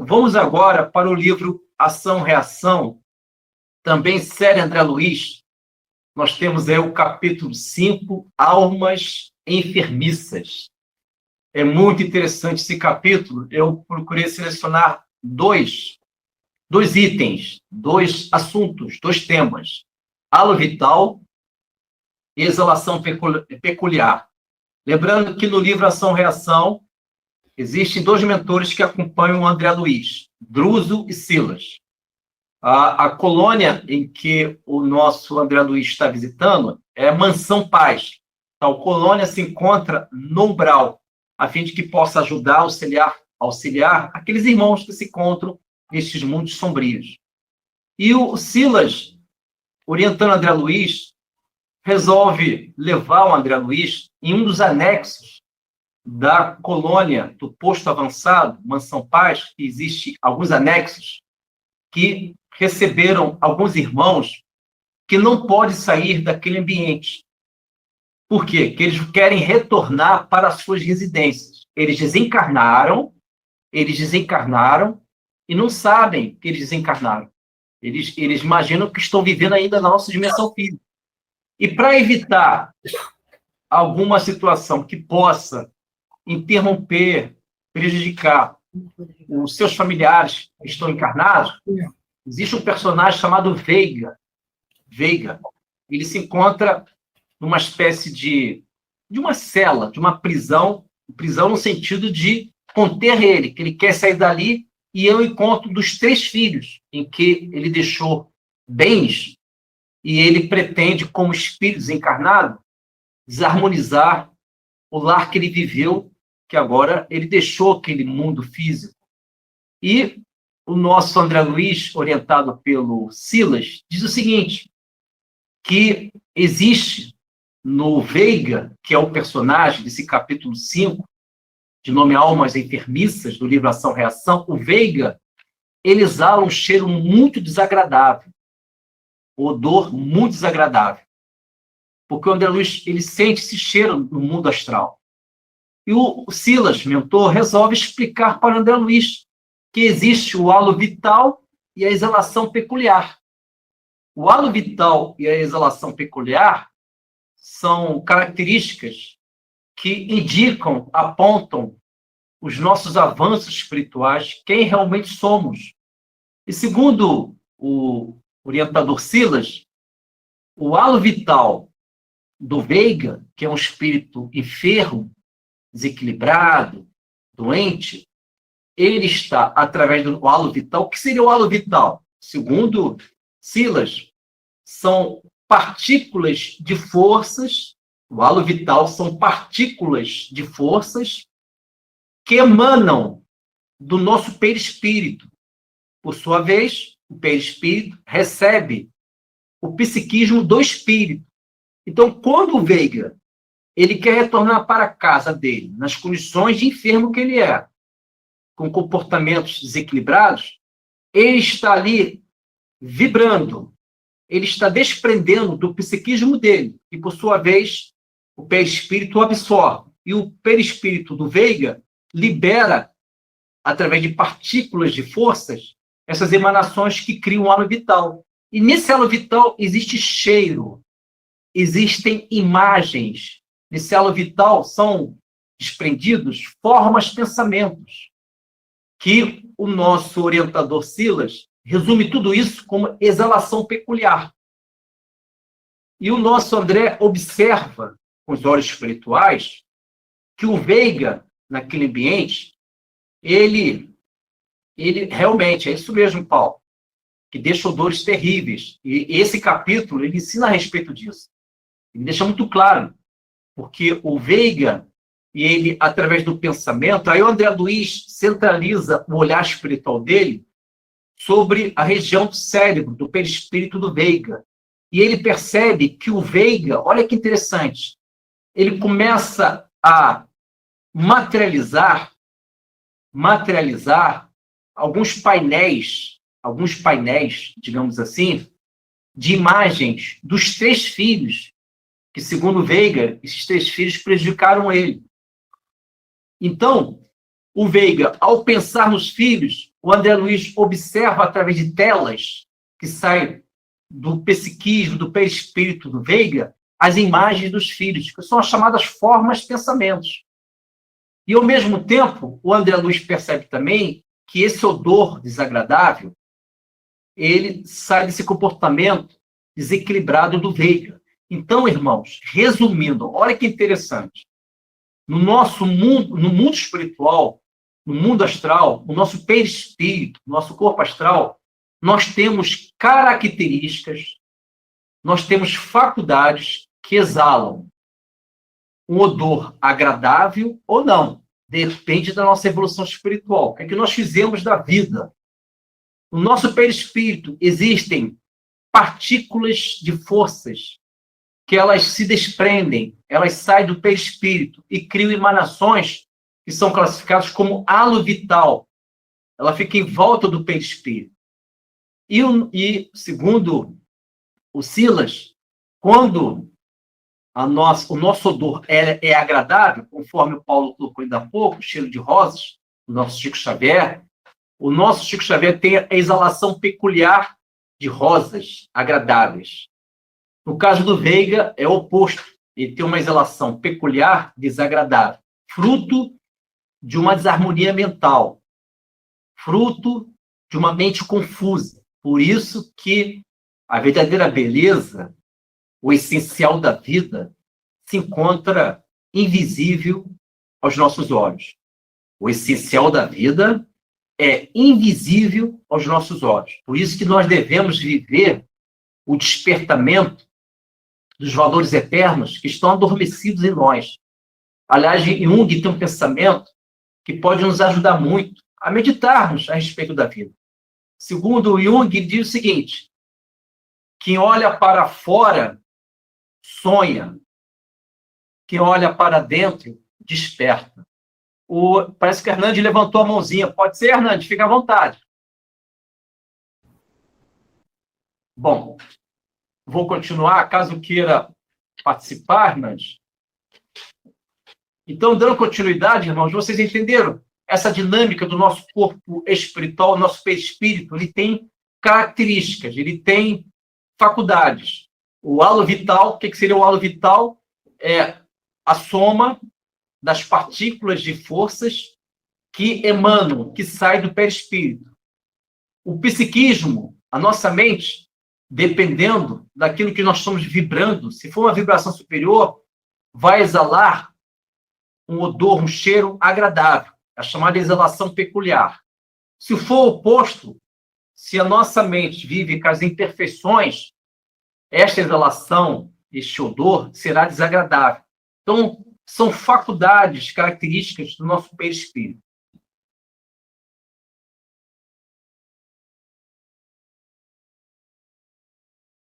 Vamos agora para o livro Ação-Reação, também série André Luiz. Nós temos aí o capítulo 5, Almas Enfermiças. É muito interessante esse capítulo. Eu procurei selecionar dois itens, dois assuntos, dois temas. Halo vital e exalação peculiar. Lembrando que no livro Ação-Reação, existem dois mentores que acompanham o André Luiz, Druso e Silas. A colônia em que o nosso André Luiz está visitando é Mansão Paz. Tal colônia se encontra no umbral, a fim de que possa ajudar, auxiliar aqueles irmãos que se encontram nestes mundos sombrios. E o Silas, orientando André Luiz, resolve levar o André Luiz em um dos anexos da colônia do posto avançado, Mansão Paz, que existe alguns anexos que receberam alguns irmãos que não podem sair daquele ambiente. Por quê? Porque eles querem retornar para as suas residências. Eles desencarnaram e não sabem que eles desencarnaram. Eles imaginam que estão vivendo ainda na nossa dimensão física. E para evitar alguma situação que possa interromper, prejudicar os seus familiares que estão encarnados, existe um personagem chamado Veiga. Ele se encontra numa espécie de uma cela, de uma prisão no sentido de conter ele, que ele quer sair dali, e é o encontro dos 3 filhos, em que ele deixou bens, e ele pretende, como espírito desencarnado, desarmonizar o lar que ele viveu, que agora ele deixou aquele mundo físico. E o nosso André Luiz, orientado pelo Silas, diz o seguinte, que existe no Veiga, que é o personagem desse capítulo 5, de nome Almas Enfermiças, do livro Ação-Reação, o Veiga, ele exala um cheiro muito desagradável, um odor muito desagradável, porque o André Luiz ele sente esse cheiro no mundo astral. E o Silas, mentor, resolve explicar para o André Luiz que existe o halo vital e a exalação peculiar. O halo vital e a exalação peculiar são características que indicam, apontam os nossos avanços espirituais, quem realmente somos. E segundo o orientador Silas, o halo vital do Veiga, que é um espírito enfermo, desequilibrado, doente, ele está através do halo vital. O que seria o halo vital? Segundo Silas, são partículas de forças, o halo vital são partículas de forças que emanam do nosso perispírito. Por sua vez, o perispírito recebe o psiquismo do espírito. Então, quando o Veiga ele quer retornar para a casa dele, nas condições de enfermo que ele é, com comportamentos desequilibrados, ele está ali vibrando, ele está desprendendo do psiquismo dele, e, por sua vez, o perispírito absorve. E o perispírito do Veiga libera, através de partículas de forças, essas emanações que criam um halo vital. E nesse halo vital existe cheiro, existem imagens. Nesse halo vital são desprendidos formas, pensamentos, que o nosso orientador Silas resume tudo isso como exalação peculiar. E o nosso André observa, com os olhos espirituais, que o Veiga, naquele ambiente, ele realmente, é isso mesmo, Paulo, que deixa odores terríveis. E esse capítulo, ele ensina a respeito disso. Ele deixa muito claro, porque o Veiga, e ele, através do pensamento, aí o André Luiz centraliza o olhar espiritual dele sobre a região do cérebro, do perispírito do Veiga. E ele percebe que o Veiga, olha que interessante, ele começa a materializar alguns painéis, digamos assim, de imagens dos 3 filhos, que, segundo Veiga, esses 3 filhos prejudicaram ele. Então, o Veiga, ao pensar nos filhos, o André Luiz observa através de telas que saem do psiquismo, do perispírito do Veiga, as imagens dos filhos, que são as chamadas formas de pensamentos. E, ao mesmo tempo, o André Luiz percebe também que esse odor desagradável, ele sai desse comportamento desequilibrado do Veiga. Então, irmãos, resumindo, olha que interessante. No nosso mundo, no mundo espiritual, no mundo astral, o nosso perispírito, nosso corpo astral, nós temos características, nós temos faculdades que exalam um odor agradável ou não. Depende da nossa evolução espiritual. O que é que nós fizemos da vida? No nosso perispírito existem partículas de forças que elas se desprendem, elas saem do perispírito e criam emanações que são classificadas como halo vital. Ela fica em volta do perispírito. E segundo o Silas, quando o nosso odor é agradável, conforme o Paulo colocou ainda há pouco, cheiro de rosas, o nosso Chico Xavier tem a exalação peculiar de rosas agradáveis. No caso do Veiga, é o oposto. Ele tem uma exalação peculiar, desagradável, fruto de uma desarmonia mental, fruto de uma mente confusa. Por isso que a verdadeira beleza, o essencial da vida, se encontra invisível aos nossos olhos. O essencial da vida é invisível aos nossos olhos. Por isso que nós devemos viver o despertamento dos valores eternos que estão adormecidos em nós. Aliás, Jung tem um pensamento que pode nos ajudar muito a meditarmos a respeito da vida. Segundo Jung, ele diz o seguinte: quem olha para fora sonha, quem olha para dentro desperta. Parece que Hernandes levantou a mãozinha. Pode ser, Hernandes? Fica à vontade. Bom, vou continuar, caso queira participar, Hernandes. Então, dando continuidade, irmãos, vocês entenderam? Essa dinâmica do nosso corpo espiritual, nosso perispírito, ele tem características, ele tem faculdades. O halo vital, o que seria o halo vital? É a soma das partículas de forças que emanam, que saem do perispírito. O psiquismo, a nossa mente, dependendo daquilo que nós estamos vibrando, se for uma vibração superior, vai exalar um odor, um cheiro agradável, a chamada exalação peculiar. Se for o oposto, se a nossa mente vive com as imperfeições, esta exalação, este odor, será desagradável. Então, são faculdades, características do nosso perispírito.